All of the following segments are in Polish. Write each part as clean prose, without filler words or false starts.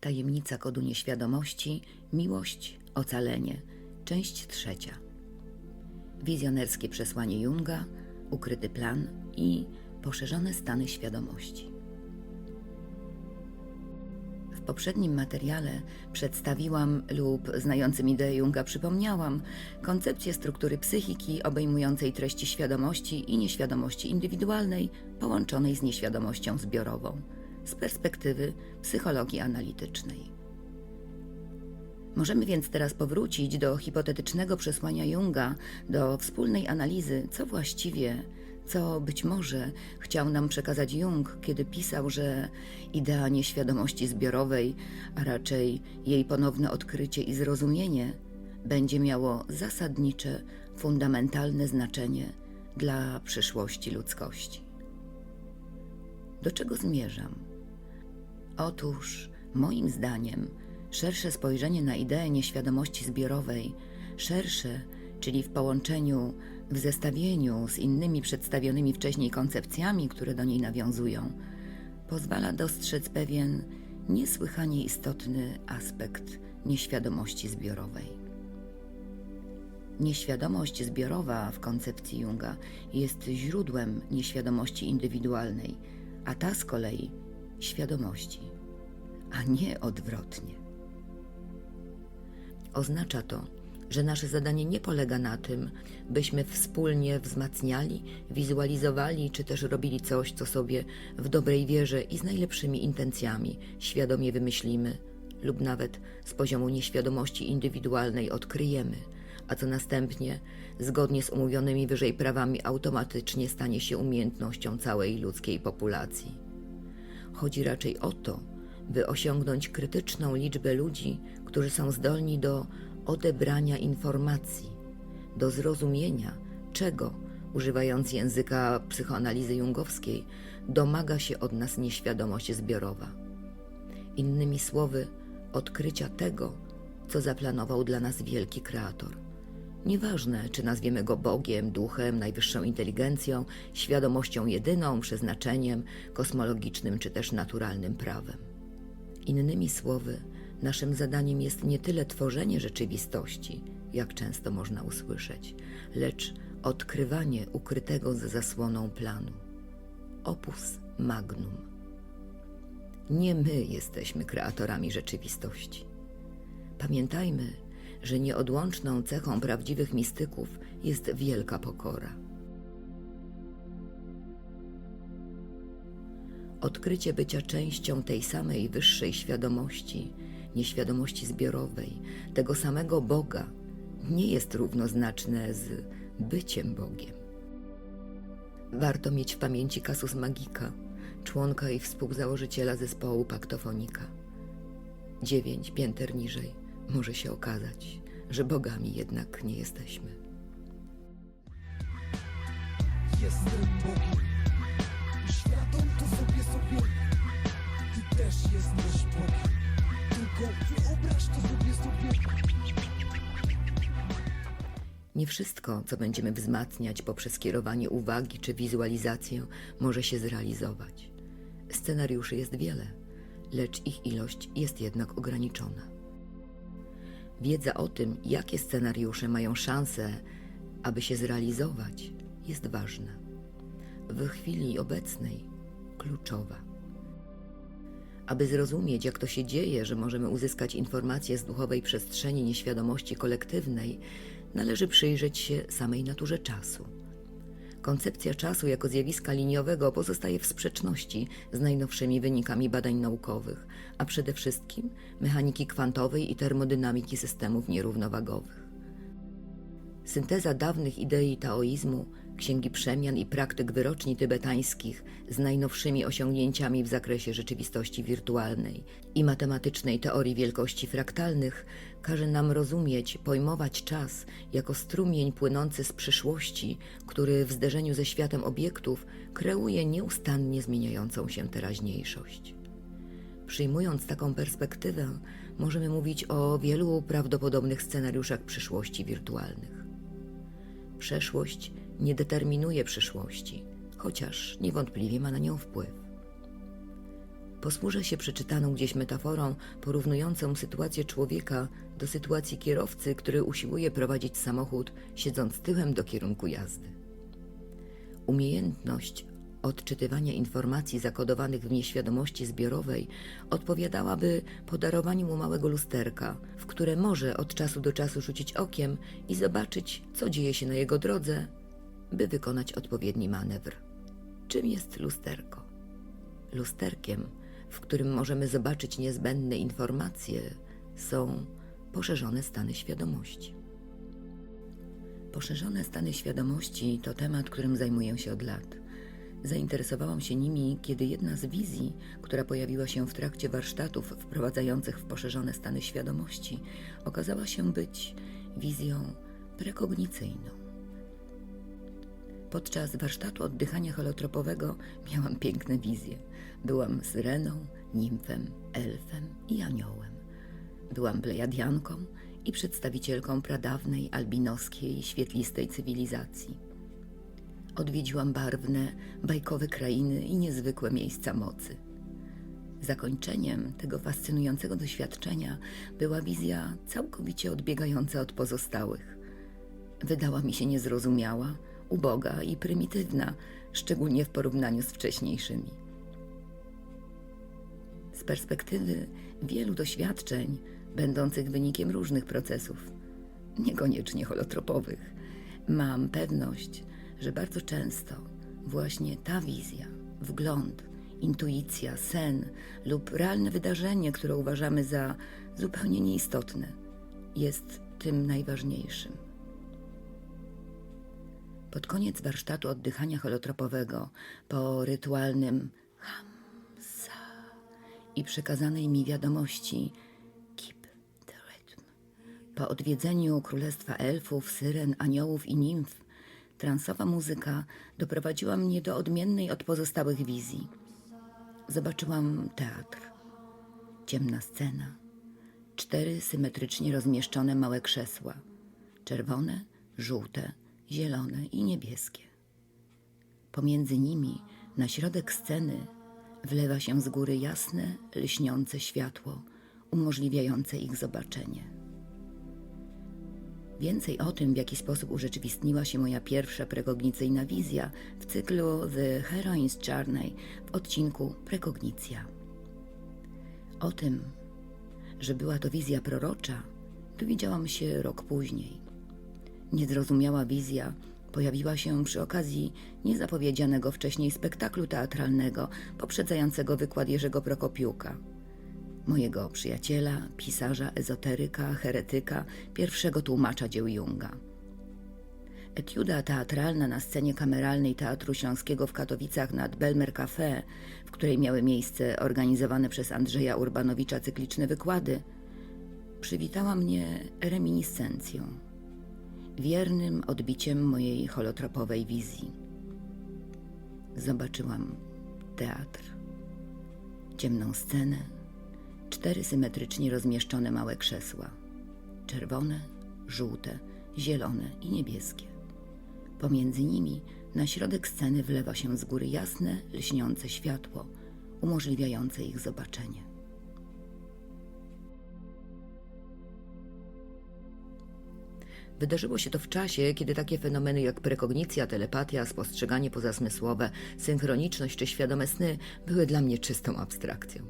Tajemnica kodu nieświadomości, miłość, ocalenie. Część 3. Wizjonerskie przesłanie Junga, ukryty plan i poszerzone stany świadomości. W poprzednim materiale przedstawiłam lub znającym ideę Junga przypomniałam koncepcję struktury psychiki obejmującej treści świadomości i nieświadomości indywidualnej połączonej z nieświadomością zbiorową z perspektywy psychologii analitycznej. Możemy więc teraz powrócić do hipotetycznego przesłania Junga, do wspólnej analizy, co być może chciał nam przekazać Jung, kiedy pisał, że idea nieświadomości zbiorowej, a raczej jej ponowne odkrycie i zrozumienie, będzie miało zasadnicze, fundamentalne znaczenie dla przyszłości ludzkości. Do czego zmierzam? Otóż, moim zdaniem, szersze spojrzenie na ideę nieświadomości zbiorowej, szersze, czyli w połączeniu, w zestawieniu z innymi przedstawionymi wcześniej koncepcjami, które do niej nawiązują, pozwala dostrzec pewien niesłychanie istotny aspekt nieświadomości zbiorowej. Nieświadomość zbiorowa w koncepcji Junga jest źródłem nieświadomości indywidualnej, a ta z kolei świadomości, a nie odwrotnie. Oznacza to, że nasze zadanie nie polega na tym, byśmy wspólnie wzmacniali, wizualizowali czy też robili coś, co sobie w dobrej wierze i z najlepszymi intencjami świadomie wymyślimy lub nawet z poziomu nieświadomości indywidualnej odkryjemy, a co następnie, zgodnie z omówionymi wyżej prawami, automatycznie stanie się umiejętnością całej ludzkiej populacji. Chodzi raczej o to, by osiągnąć krytyczną liczbę ludzi, którzy są zdolni do odebrania informacji, do zrozumienia, czego, używając języka psychoanalizy jungowskiej, domaga się od nas nieświadomość zbiorowa. Innymi słowy, odkrycia tego, co zaplanował dla nas wielki kreator. Nieważne, czy nazwiemy go Bogiem, duchem, najwyższą inteligencją, świadomością jedyną, przeznaczeniem, kosmologicznym czy też naturalnym prawem. Innymi słowy, naszym zadaniem jest nie tyle tworzenie rzeczywistości, jak często można usłyszeć, lecz odkrywanie ukrytego za zasłoną planu. Opus magnum. Nie my jesteśmy kreatorami rzeczywistości. Pamiętajmy, że nieodłączną cechą prawdziwych mistyków jest wielka pokora. Odkrycie bycia częścią tej samej wyższej świadomości, nieświadomości zbiorowej, tego samego Boga, nie jest równoznaczne z byciem Bogiem. Warto mieć w pamięci kasus magika, członka i współzałożyciela zespołu Paktofonika. 9 pięter niżej może się okazać, że bogami jednak nie jesteśmy. Jestem Bogiem, światom to sobie, ty też jesteś Bogiem, tylko wyobraź to sobie. Nie wszystko, co będziemy wzmacniać poprzez kierowanie uwagi czy wizualizację, może się zrealizować. Scenariuszy jest wiele, lecz ich ilość jest jednak ograniczona. Wiedza o tym, jakie scenariusze mają szansę, aby się zrealizować, jest ważna. W chwili obecnej kluczowa. Aby zrozumieć, jak to się dzieje, że możemy uzyskać informacje z duchowej przestrzeni nieświadomości kolektywnej, należy przyjrzeć się samej naturze czasu. Koncepcja czasu jako zjawiska liniowego pozostaje w sprzeczności z najnowszymi wynikami badań naukowych, a przede wszystkim mechaniki kwantowej i termodynamiki systemów nierównowagowych. Synteza dawnych idei taoizmu, księgi przemian i praktyk wyroczni tybetańskich z najnowszymi osiągnięciami w zakresie rzeczywistości wirtualnej i matematycznej teorii wielkości fraktalnych każe nam rozumieć, pojmować czas jako strumień płynący z przyszłości, który w zderzeniu ze światem obiektów kreuje nieustannie zmieniającą się teraźniejszość. Przyjmując taką perspektywę, możemy mówić o wielu prawdopodobnych scenariuszach przyszłości wirtualnych. Przeszłość nie determinuje przyszłości, chociaż niewątpliwie ma na nią wpływ. Posłużę się przeczytaną gdzieś metaforą porównującą sytuację człowieka do sytuacji kierowcy, który usiłuje prowadzić samochód, siedząc tyłem do kierunku jazdy. Umiejętność odczytywania informacji zakodowanych w nieświadomości zbiorowej odpowiadałaby podarowaniu mu małego lusterka, w które może od czasu do czasu rzucić okiem i zobaczyć, co dzieje się na jego drodze, by wykonać odpowiedni manewr. Czym jest lusterko? Lusterkiem, w którym możemy zobaczyć niezbędne informacje, są poszerzone stany świadomości. Poszerzone stany świadomości to temat, którym zajmuję się od lat. Zainteresowałam się nimi, kiedy jedna z wizji, która pojawiła się w trakcie warsztatów wprowadzających w poszerzone stany świadomości, okazała się być wizją prekognicyjną. Podczas warsztatu oddychania holotropowego miałam piękne wizje. Byłam syreną, nimfem, elfem i aniołem. Byłam plejadianką i przedstawicielką pradawnej, albinoskiej, świetlistej cywilizacji. Odwiedziłam barwne, bajkowe krainy i niezwykłe miejsca mocy. Zakończeniem tego fascynującego doświadczenia była wizja całkowicie odbiegająca od pozostałych. Wydała mi się niezrozumiała, uboga i prymitywna, szczególnie w porównaniu z wcześniejszymi. Z perspektywy wielu doświadczeń, będących wynikiem różnych procesów, niekoniecznie holotropowych, mam pewność, że bardzo często właśnie ta wizja, wgląd, intuicja, sen lub realne wydarzenie, które uważamy za zupełnie nieistotne, jest tym najważniejszym. Pod koniec warsztatu oddychania holotropowego, po rytualnym hamsa i przekazanej mi wiadomości keep the rhythm, po odwiedzeniu królestwa elfów, syren, aniołów i nimf, transowa muzyka doprowadziła mnie do odmiennej od pozostałych wizji. Zobaczyłam teatr. Ciemna scena, 4 symetrycznie rozmieszczone małe krzesła, czerwone, żółte, zielone i niebieskie. Pomiędzy nimi, na środek sceny, wlewa się z góry jasne, lśniące światło, umożliwiające ich zobaczenie. Więcej o tym, w jaki sposób urzeczywistniła się moja pierwsza prekognicyjna wizja w cyklu The Heroine's Journey w odcinku Prekognicja. O tym, że była to wizja prorocza, dowiedziałam się rok później. Niezrozumiała wizja pojawiła się przy okazji niezapowiedzianego wcześniej spektaklu teatralnego poprzedzającego wykład Jerzego Prokopiuka, mojego przyjaciela, pisarza, ezoteryka, heretyka, pierwszego tłumacza dzieł Junga. Etiuda teatralna na scenie kameralnej Teatru Śląskiego w Katowicach nad Belmer Café, w której miały miejsce organizowane przez Andrzeja Urbanowicza cykliczne wykłady, przywitała mnie reminiscencją, wiernym odbiciem mojej holotropowej wizji. Zobaczyłam teatr, ciemną scenę, 4 symetrycznie rozmieszczone małe krzesła, czerwone, żółte, zielone i niebieskie. Pomiędzy nimi na środek sceny wlewa się z góry jasne, lśniące światło, umożliwiające ich zobaczenie. Wydarzyło się to w czasie, kiedy takie fenomeny jak prekognicja, telepatia, spostrzeganie pozasmysłowe, synchroniczność czy świadome sny były dla mnie czystą abstrakcją.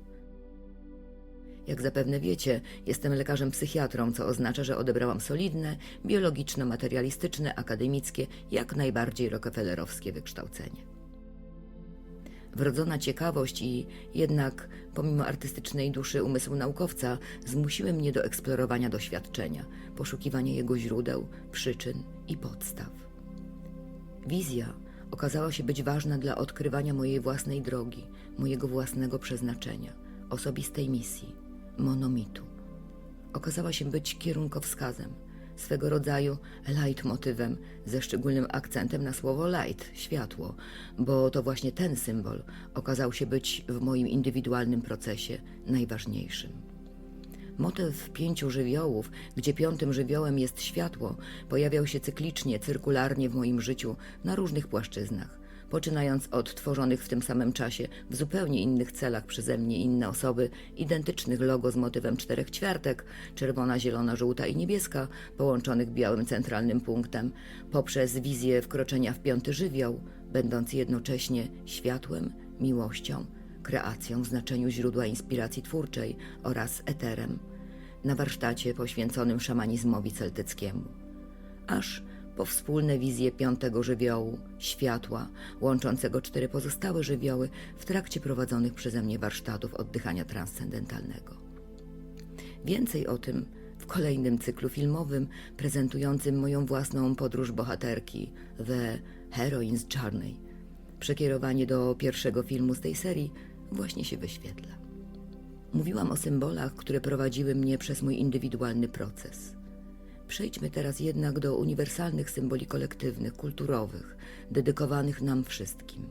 Jak zapewne wiecie, jestem lekarzem psychiatrą, co oznacza, że odebrałam solidne, biologiczno-materialistyczne, akademickie, jak najbardziej rockefellerowskie wykształcenie. Wrodzona ciekawość i jednak, pomimo artystycznej duszy umysłu naukowca, zmusiły mnie do eksplorowania doświadczenia, poszukiwania jego źródeł, przyczyn i podstaw. Wizja okazała się być ważna dla odkrywania mojej własnej drogi, mojego własnego przeznaczenia, osobistej misji, monomitu. Okazała się być kierunkowskazem, swego rodzaju leitmotywem, ze szczególnym akcentem na słowo light, światło, bo to właśnie ten symbol okazał się być w moim indywidualnym procesie najważniejszym. Motyw 5 żywiołów, gdzie 5. żywiołem jest światło, pojawiał się cyklicznie, cyrkularnie w moim życiu na różnych płaszczyznach, poczynając od tworzonych w tym samym czasie w zupełnie innych celach przeze mnie inne osoby, identycznych logo z motywem 4 ćwiartek, czerwona, zielona, żółta i niebieska, połączonych białym centralnym punktem, poprzez wizję wkroczenia w 5. żywioł, będąc jednocześnie światłem, miłością, kreacją w znaczeniu źródła inspiracji twórczej oraz eterem, na warsztacie poświęconym szamanizmowi celtyckiemu. Aż po wspólne wizje 5. żywiołu, światła, łączącego 4 pozostałe żywioły w trakcie prowadzonych przeze mnie warsztatów oddychania transcendentalnego. Więcej o tym w kolejnym cyklu filmowym prezentującym moją własną podróż bohaterki The Heroine's Journey. Przekierowanie do pierwszego filmu z tej serii właśnie się wyświetla. Mówiłam o symbolach, które prowadziły mnie przez mój indywidualny proces. Przejdźmy teraz jednak do uniwersalnych symboli kolektywnych, kulturowych, dedykowanych nam wszystkim.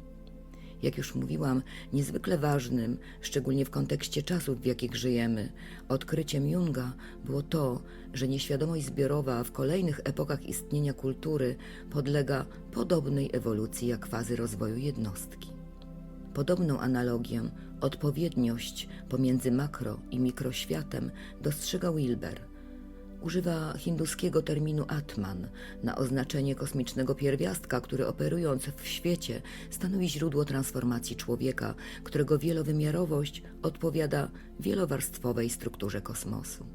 Jak już mówiłam, niezwykle ważnym, szczególnie w kontekście czasów, w jakich żyjemy, odkryciem Junga było to, że nieświadomość zbiorowa w kolejnych epokach istnienia kultury podlega podobnej ewolucji jak fazy rozwoju jednostki. Podobną analogię, odpowiedniość pomiędzy makro i mikroświatem dostrzega Wilber. Używa hinduskiego terminu Atman na oznaczenie kosmicznego pierwiastka, który operując w świecie stanowi źródło transformacji człowieka, którego wielowymiarowość odpowiada wielowarstwowej strukturze kosmosu.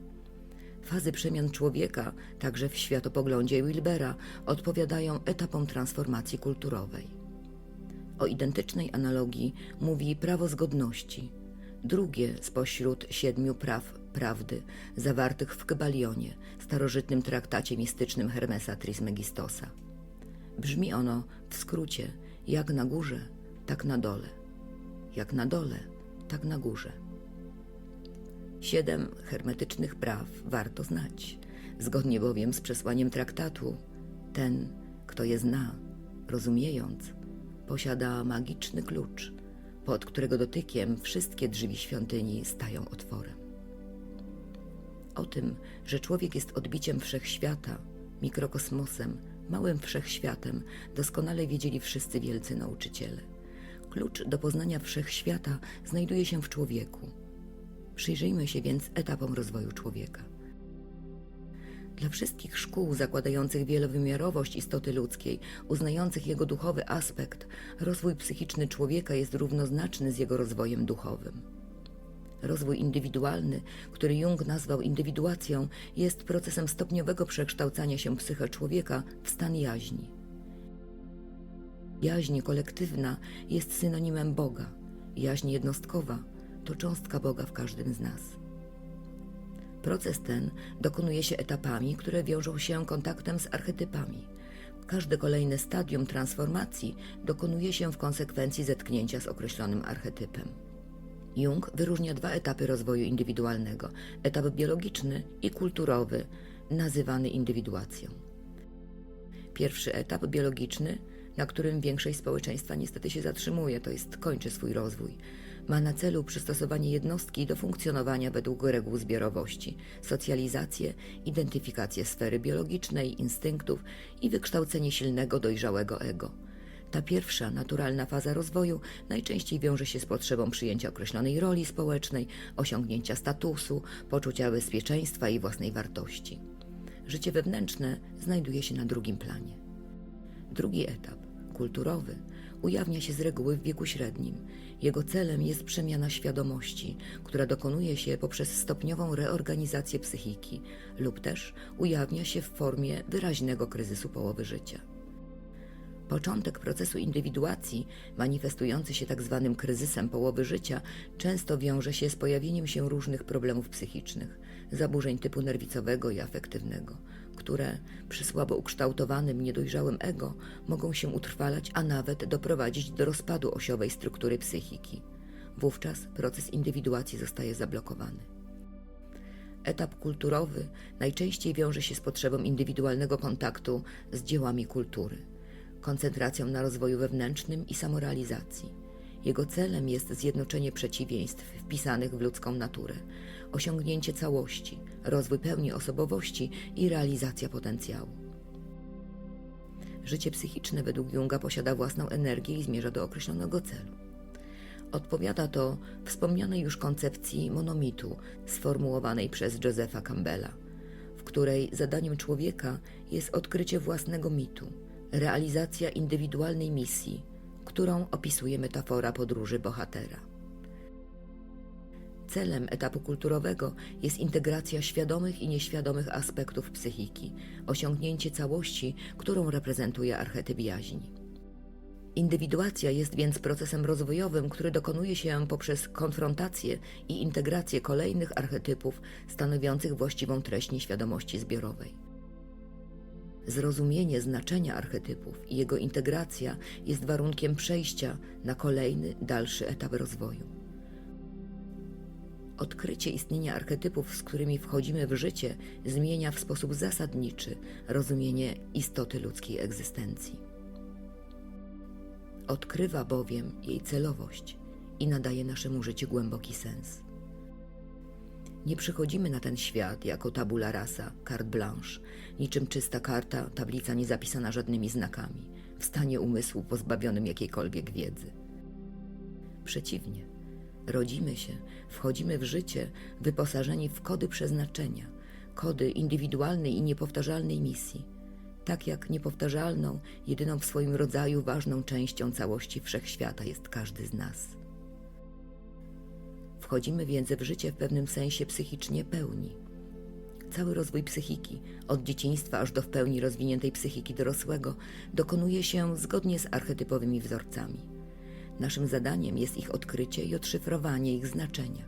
Fazy przemian człowieka, także w światopoglądzie Wilbera, odpowiadają etapom transformacji kulturowej. O identycznej analogii mówi prawo zgodności, drugie spośród 7 praw prawdy zawartych w Kybalionie, starożytnym traktacie mistycznym Hermesa Trismegistosa. Brzmi ono w skrócie: jak na górze, tak na dole. Jak na dole, tak na górze. 7 hermetycznych praw warto znać, zgodnie bowiem z przesłaniem traktatu. Ten, kto je zna, rozumiejąc, posiada magiczny klucz, pod którego dotykiem wszystkie drzwi świątyni stają otworem. O tym, że człowiek jest odbiciem wszechświata, mikrokosmosem, małym wszechświatem, doskonale wiedzieli wszyscy wielcy nauczyciele. Klucz do poznania wszechświata znajduje się w człowieku. Przyjrzyjmy się więc etapom rozwoju człowieka. Dla wszystkich szkół zakładających wielowymiarowość istoty ludzkiej, uznających jego duchowy aspekt, rozwój psychiczny człowieka jest równoznaczny z jego rozwojem duchowym. Rozwój indywidualny, który Jung nazwał indywiduacją, jest procesem stopniowego przekształcania się psyche człowieka w stan jaźni. Jaźń kolektywna jest synonimem Boga. Jaźń jednostkowa to cząstka Boga w każdym z nas. Proces ten dokonuje się etapami, które wiążą się kontaktem z archetypami. Każde kolejne stadium transformacji dokonuje się w konsekwencji zetknięcia z określonym archetypem. Jung wyróżnia 2 etapy rozwoju indywidualnego: etap biologiczny i kulturowy, nazywany indywiduacją. Pierwszy etap biologiczny, na którym większość społeczeństwa niestety się zatrzymuje, to jest kończy swój rozwój, ma na celu przystosowanie jednostki do funkcjonowania według reguł zbiorowości, socjalizację, identyfikację sfery biologicznej, instynktów i wykształcenie silnego, dojrzałego ego. Ta pierwsza, naturalna faza rozwoju najczęściej wiąże się z potrzebą przyjęcia określonej roli społecznej, osiągnięcia statusu, poczucia bezpieczeństwa i własnej wartości. Życie wewnętrzne znajduje się na drugim planie. Drugi etap, kulturowy, ujawnia się z reguły w wieku średnim. Jego celem jest przemiana świadomości, która dokonuje się poprzez stopniową reorganizację psychiki lub też ujawnia się w formie wyraźnego kryzysu połowy życia. Początek procesu indywiduacji, manifestujący się tzw. kryzysem połowy życia, często wiąże się z pojawieniem się różnych problemów psychicznych, zaburzeń typu nerwicowego i afektywnego, które przy słabo ukształtowanym, niedojrzałym ego mogą się utrwalać, a nawet doprowadzić do rozpadu osiowej struktury psychiki. Wówczas proces indywiduacji zostaje zablokowany. Etap kulturowy najczęściej wiąże się z potrzebą indywidualnego kontaktu z dziełami kultury, koncentracją na rozwoju wewnętrznym i samorealizacji. Jego celem jest zjednoczenie przeciwieństw wpisanych w ludzką naturę, osiągnięcie całości, rozwój pełni osobowości i realizacja potencjału. Życie psychiczne według Junga posiada własną energię i zmierza do określonego celu. Odpowiada to wspomnianej już koncepcji monomitu sformułowanej przez Josepha Campbella, w której zadaniem człowieka jest odkrycie własnego mitu, realizacja indywidualnej misji, którą opisuje metafora podróży bohatera. Celem etapu kulturowego jest integracja świadomych i nieświadomych aspektów psychiki, osiągnięcie całości, którą reprezentuje archetyp jaźni. Indywiduacja jest więc procesem rozwojowym, który dokonuje się poprzez konfrontację i integrację kolejnych archetypów stanowiących właściwą treść nieświadomości zbiorowej. Zrozumienie znaczenia archetypów i jego integracja jest warunkiem przejścia na kolejny, dalszy etap rozwoju. Odkrycie istnienia archetypów, z którymi wchodzimy w życie, zmienia w sposób zasadniczy rozumienie istoty ludzkiej egzystencji. Odkrywa bowiem jej celowość i nadaje naszemu życiu głęboki sens. Nie przychodzimy na ten świat jako tabula rasa, carte blanche, niczym czysta karta, tablica niezapisana żadnymi znakami, w stanie umysłu pozbawionym jakiejkolwiek wiedzy. Przeciwnie, rodzimy się, wchodzimy w życie wyposażeni w kody przeznaczenia, kody indywidualnej i niepowtarzalnej misji, tak jak niepowtarzalną, jedyną w swoim rodzaju ważną częścią całości wszechświata jest każdy z nas. Wchodzimy więc w życie w pewnym sensie psychicznie pełni. Cały rozwój psychiki, od dzieciństwa aż do w pełni rozwiniętej psychiki dorosłego, dokonuje się zgodnie z archetypowymi wzorcami. Naszym zadaniem jest ich odkrycie i odszyfrowanie ich znaczenia.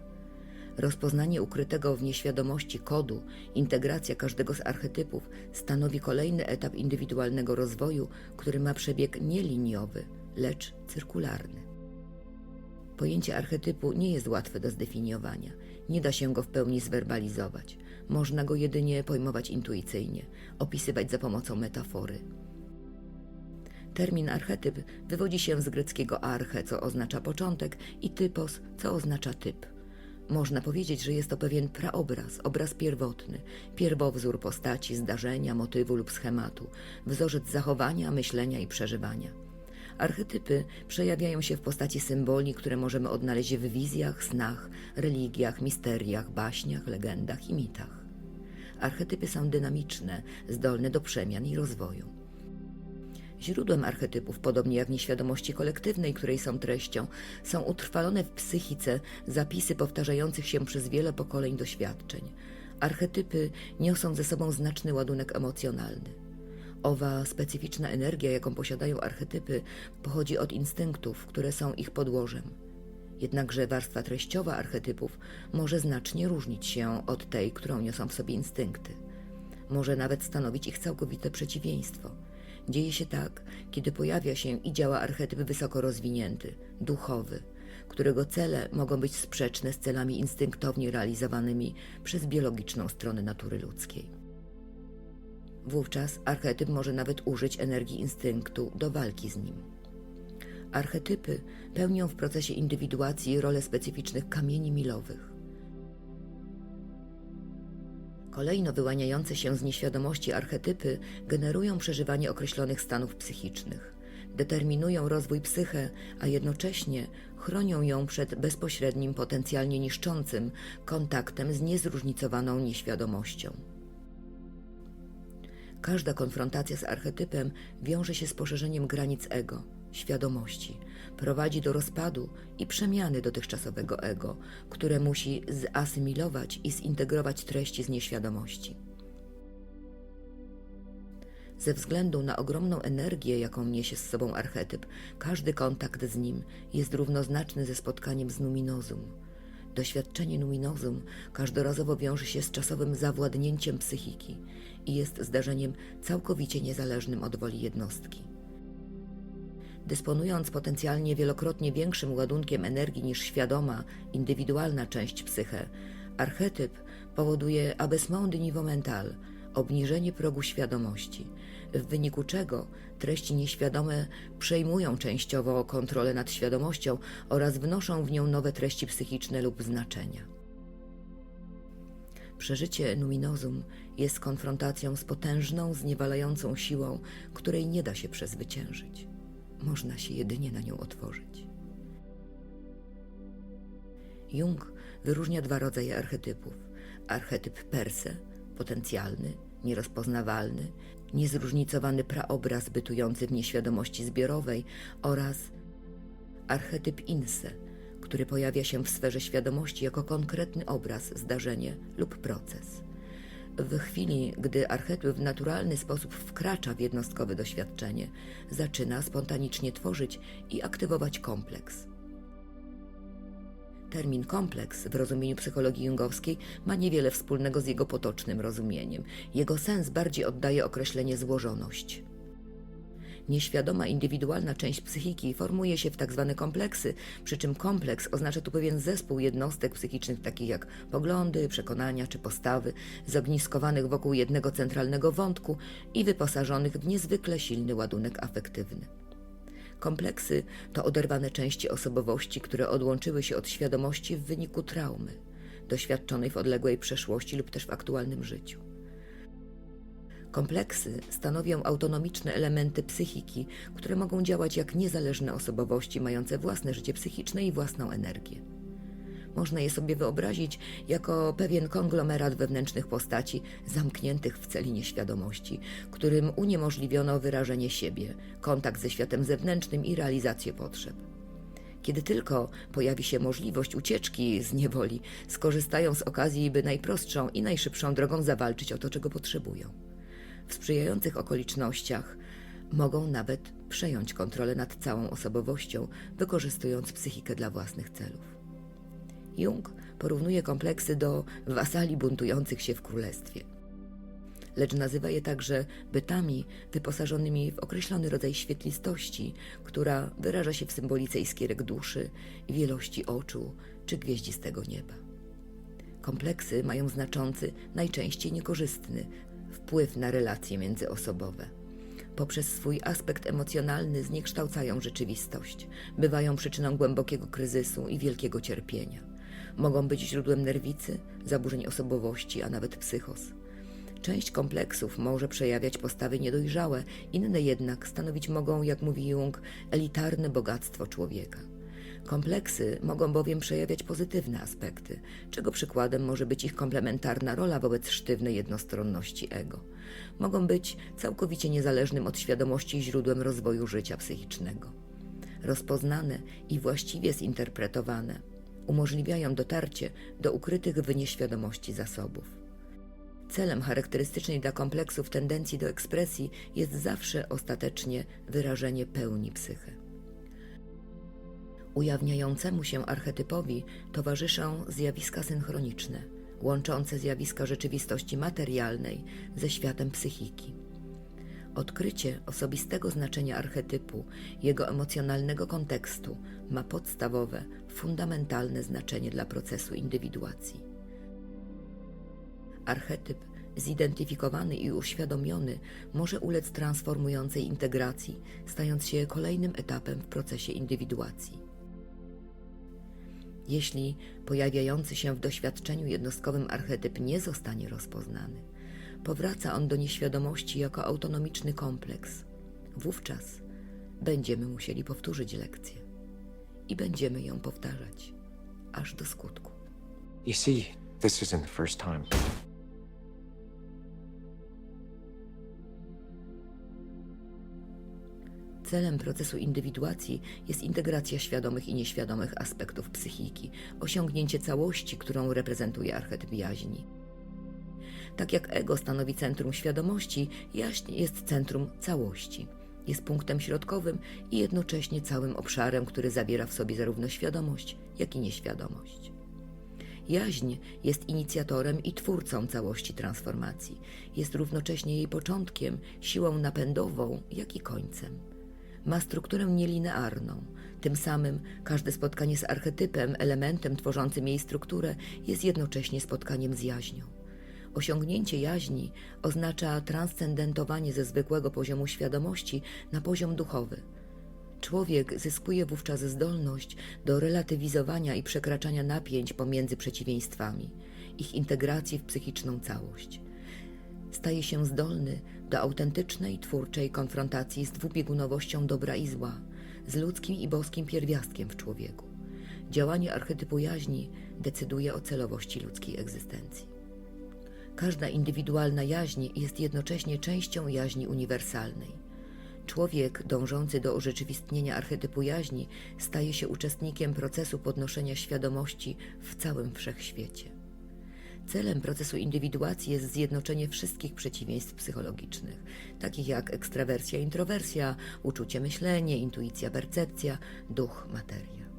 Rozpoznanie ukrytego w nieświadomości kodu, integracja każdego z archetypów stanowi kolejny etap indywidualnego rozwoju, który ma przebieg nie liniowy, lecz cyrkularny. Pojęcie archetypu nie jest łatwe do zdefiniowania, nie da się go w pełni zwerbalizować, można go jedynie pojmować intuicyjnie, opisywać za pomocą metafory. Termin archetyp wywodzi się z greckiego arche, co oznacza początek, i typos, co oznacza typ. Można powiedzieć, że jest to pewien praobraz, obraz pierwotny, pierwowzór postaci, zdarzenia, motywu lub schematu, wzorzec zachowania, myślenia i przeżywania. Archetypy przejawiają się w postaci symboli, które możemy odnaleźć w wizjach, snach, religiach, misteriach, baśniach, legendach i mitach. Archetypy są dynamiczne, zdolne do przemian i rozwoju. Źródłem archetypów, podobnie jak nieświadomości kolektywnej, której są treścią, są utrwalone w psychice zapisy powtarzających się przez wiele pokoleń doświadczeń. Archetypy niosą ze sobą znaczny ładunek emocjonalny. Owa specyficzna energia, jaką posiadają archetypy, pochodzi od instynktów, które są ich podłożem. Jednakże warstwa treściowa archetypów może znacznie różnić się od tej, którą niosą w sobie instynkty. Może nawet stanowić ich całkowite przeciwieństwo. Dzieje się tak, kiedy pojawia się i działa archetyp wysoko rozwinięty, duchowy, którego cele mogą być sprzeczne z celami instynktownie realizowanymi przez biologiczną stronę natury ludzkiej. Wówczas archetyp może nawet użyć energii instynktu do walki z nim. Archetypy pełnią w procesie indywiduacji rolę specyficznych kamieni milowych. Kolejno wyłaniające się z nieświadomości archetypy generują przeżywanie określonych stanów psychicznych, determinują rozwój psyche, a jednocześnie chronią ją przed bezpośrednim, potencjalnie niszczącym kontaktem z niezróżnicowaną nieświadomością. Każda konfrontacja z archetypem wiąże się z poszerzeniem granic ego, świadomości, prowadzi do rozpadu i przemiany dotychczasowego ego, które musi zasymilować i zintegrować treści z nieświadomości. Ze względu na ogromną energię, jaką niesie z sobą archetyp, każdy kontakt z nim jest równoznaczny ze spotkaniem z numinozum. Doświadczenie numinozum każdorazowo wiąże się z czasowym zawładnięciem psychiki i jest zdarzeniem całkowicie niezależnym od woli jednostki. Dysponując potencjalnie wielokrotnie większym ładunkiem energii niż świadoma, indywidualna część psyche, archetyp powoduje abaissement du niveau mental, obniżenie progu świadomości, w wyniku czego treści nieświadome przejmują częściowo kontrolę nad świadomością oraz wnoszą w nią nowe treści psychiczne lub znaczenia. Przeżycie numinozum jest konfrontacją z potężną, zniewalającą siłą, której nie da się przezwyciężyć. Można się jedynie na nią otworzyć. Jung wyróżnia 2 rodzaje archetypów. Archetyp perse, potencjalny, nierozpoznawalny, niezróżnicowany praobraz bytujący w nieświadomości zbiorowej oraz archetyp inse, który pojawia się w sferze świadomości jako konkretny obraz, zdarzenie lub proces. W chwili, gdy archetyp w naturalny sposób wkracza w jednostkowe doświadczenie, zaczyna spontanicznie tworzyć i aktywować kompleks. Termin kompleks w rozumieniu psychologii jungowskiej ma niewiele wspólnego z jego potocznym rozumieniem. Jego sens bardziej oddaje określenie złożoność. Nieświadoma, indywidualna część psychiki formuje się w tzw. kompleksy, przy czym kompleks oznacza tu pewien zespół jednostek psychicznych takich jak poglądy, przekonania czy postawy, zogniskowanych wokół jednego centralnego wątku i wyposażonych w niezwykle silny ładunek afektywny. Kompleksy to oderwane części osobowości, które odłączyły się od świadomości w wyniku traumy, doświadczonej w odległej przeszłości lub też w aktualnym życiu. Kompleksy stanowią autonomiczne elementy psychiki, które mogą działać jak niezależne osobowości mające własne życie psychiczne i własną energię. Można je sobie wyobrazić jako pewien konglomerat wewnętrznych postaci zamkniętych w celi nieświadomości, którym uniemożliwiono wyrażenie siebie, kontakt ze światem zewnętrznym i realizację potrzeb. Kiedy tylko pojawi się możliwość ucieczki z niewoli, skorzystają z okazji, by najprostszą i najszybszą drogą zawalczyć o to, czego potrzebują. W sprzyjających okolicznościach mogą nawet przejąć kontrolę nad całą osobowością, wykorzystując psychikę dla własnych celów. Jung porównuje kompleksy do wasali buntujących się w królestwie, lecz nazywa je także bytami wyposażonymi w określony rodzaj świetlistości, która wyraża się w symbolice iskierek duszy, wielości oczu czy gwieździstego nieba. Kompleksy mają znaczący, najczęściej niekorzystny wpływ na relacje międzyosobowe. Poprzez swój aspekt emocjonalny zniekształcają rzeczywistość, bywają przyczyną głębokiego kryzysu i wielkiego cierpienia. Mogą być źródłem nerwicy, zaburzeń osobowości, a nawet psychos. Część kompleksów może przejawiać postawy niedojrzałe, inne jednak stanowić mogą, jak mówi Jung, elitarne bogactwo człowieka. Kompleksy mogą bowiem przejawiać pozytywne aspekty, czego przykładem może być ich komplementarna rola wobec sztywnej jednostronności ego. Mogą być całkowicie niezależnym od świadomości źródłem rozwoju życia psychicznego. Rozpoznane i właściwie zinterpretowane umożliwiają dotarcie do ukrytych w nieświadomości zasobów. Celem charakterystycznej dla kompleksów tendencji do ekspresji jest zawsze ostatecznie wyrażenie pełni psychy. Ujawniającemu się archetypowi towarzyszą zjawiska synchroniczne, łączące zjawiska rzeczywistości materialnej ze światem psychiki. Odkrycie osobistego znaczenia archetypu, jego emocjonalnego kontekstu ma podstawowe, fundamentalne znaczenie dla procesu indywiduacji. Archetyp zidentyfikowany i uświadomiony może ulec transformującej integracji, stając się kolejnym etapem w procesie indywiduacji. Jeśli pojawiający się w doświadczeniu jednostkowym archetyp nie zostanie rozpoznany, powraca on do nieświadomości jako autonomiczny kompleks. Wówczas będziemy musieli powtórzyć lekcję i będziemy ją powtarzać aż do skutku. You see, this isn't the first time. Celem procesu indywiduacji jest integracja świadomych i nieświadomych aspektów psychiki, osiągnięcie całości, którą reprezentuje archetyp jaźni. Tak jak ego stanowi centrum świadomości, jaźń jest centrum całości. Jest punktem środkowym i jednocześnie całym obszarem, który zawiera w sobie zarówno świadomość, jak i nieświadomość. Jaźń jest inicjatorem i twórcą całości transformacji. Jest równocześnie jej początkiem, siłą napędową, jak i końcem. Ma strukturę nielinearną. Tym samym każde spotkanie z archetypem, elementem tworzącym jej strukturę, jest jednocześnie spotkaniem z jaźnią. Osiągnięcie jaźni oznacza transcendentowanie ze zwykłego poziomu świadomości na poziom duchowy. Człowiek zyskuje wówczas zdolność do relatywizowania i przekraczania napięć pomiędzy przeciwieństwami ich integracji w psychiczną całość. Staje się zdolny do autentycznej, twórczej konfrontacji z dwubiegunowością dobra i zła, z ludzkim i boskim pierwiastkiem w człowieku. Działanie archetypu jaźni decyduje o celowości ludzkiej egzystencji. Każda indywidualna jaźń jest jednocześnie częścią jaźni uniwersalnej. Człowiek dążący do urzeczywistnienia archetypu jaźni staje się uczestnikiem procesu podnoszenia świadomości w całym wszechświecie. Celem procesu indywiduacji jest zjednoczenie wszystkich przeciwieństw psychologicznych, takich jak ekstrawersja, introwersja, uczucie, myślenie, intuicja, percepcja, duch, materia.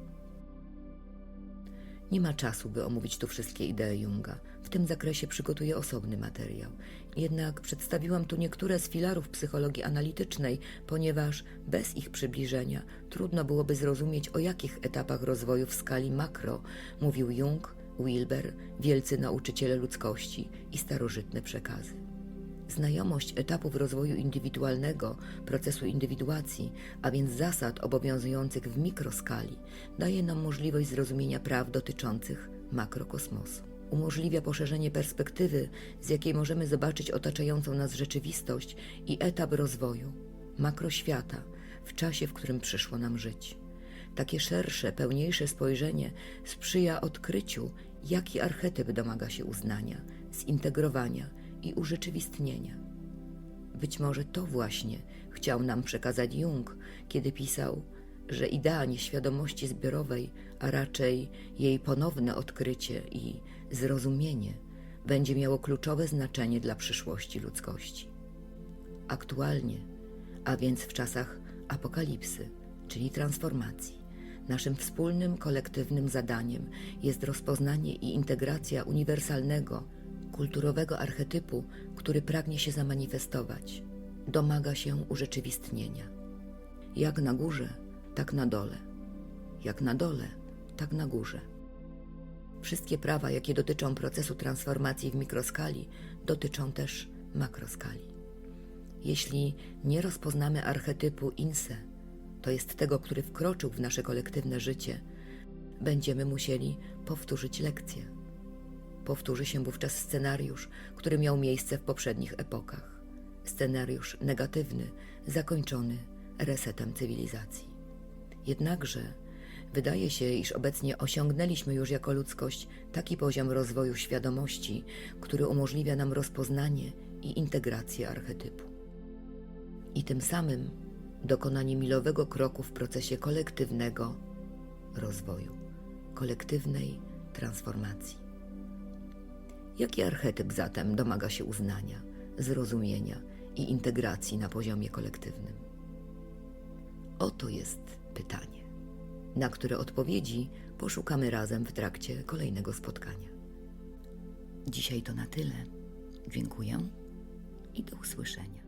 Nie ma czasu, by omówić tu wszystkie idee Junga. W tym zakresie przygotuję osobny materiał. Jednak przedstawiłam tu niektóre z filarów psychologii analitycznej, ponieważ bez ich przybliżenia trudno byłoby zrozumieć, o jakich etapach rozwoju w skali makro mówił Jung, Wilber, wielcy nauczyciele ludzkości i starożytne przekazy. Znajomość etapów rozwoju indywidualnego, procesu indywiduacji, a więc zasad obowiązujących w mikroskali, daje nam możliwość zrozumienia praw dotyczących makrokosmosu. Umożliwia poszerzenie perspektywy, z jakiej możemy zobaczyć otaczającą nas rzeczywistość i etap rozwoju makroświata w czasie, w którym przyszło nam żyć. Takie szersze, pełniejsze spojrzenie sprzyja odkryciu, jaki archetyp domaga się uznania, zintegrowania i urzeczywistnienia. Być może to właśnie chciał nam przekazać Jung, kiedy pisał, że idea nieświadomości zbiorowej, a raczej jej ponowne odkrycie i zrozumienie będzie miało kluczowe znaczenie dla przyszłości ludzkości. Aktualnie, a więc w czasach apokalipsy, czyli transformacji, naszym wspólnym, kolektywnym zadaniem jest rozpoznanie i integracja uniwersalnego, kulturowego archetypu, który pragnie się zamanifestować, domaga się urzeczywistnienia. Jak na górze, tak na dole. Jak na dole, tak na górze. Wszystkie prawa, jakie dotyczą procesu transformacji w mikroskali, dotyczą też makroskali. Jeśli nie rozpoznamy archetypu Inse, to jest tego, który wkroczył w nasze kolektywne życie, będziemy musieli powtórzyć lekcję. Powtórzy się wówczas scenariusz, który miał miejsce w poprzednich epokach. Scenariusz negatywny, zakończony resetem cywilizacji. Jednakże wydaje się, iż obecnie osiągnęliśmy już jako ludzkość taki poziom rozwoju świadomości, który umożliwia nam rozpoznanie i integrację archetypu. I tym samym dokonanie milowego kroku w procesie kolektywnego rozwoju, kolektywnej transformacji. Jaki archetyp zatem domaga się uznania, zrozumienia i integracji na poziomie kolektywnym? Oto jest pytanie, na które odpowiedzi poszukamy razem w trakcie kolejnego spotkania. Dzisiaj to na tyle. Dziękuję i do usłyszenia.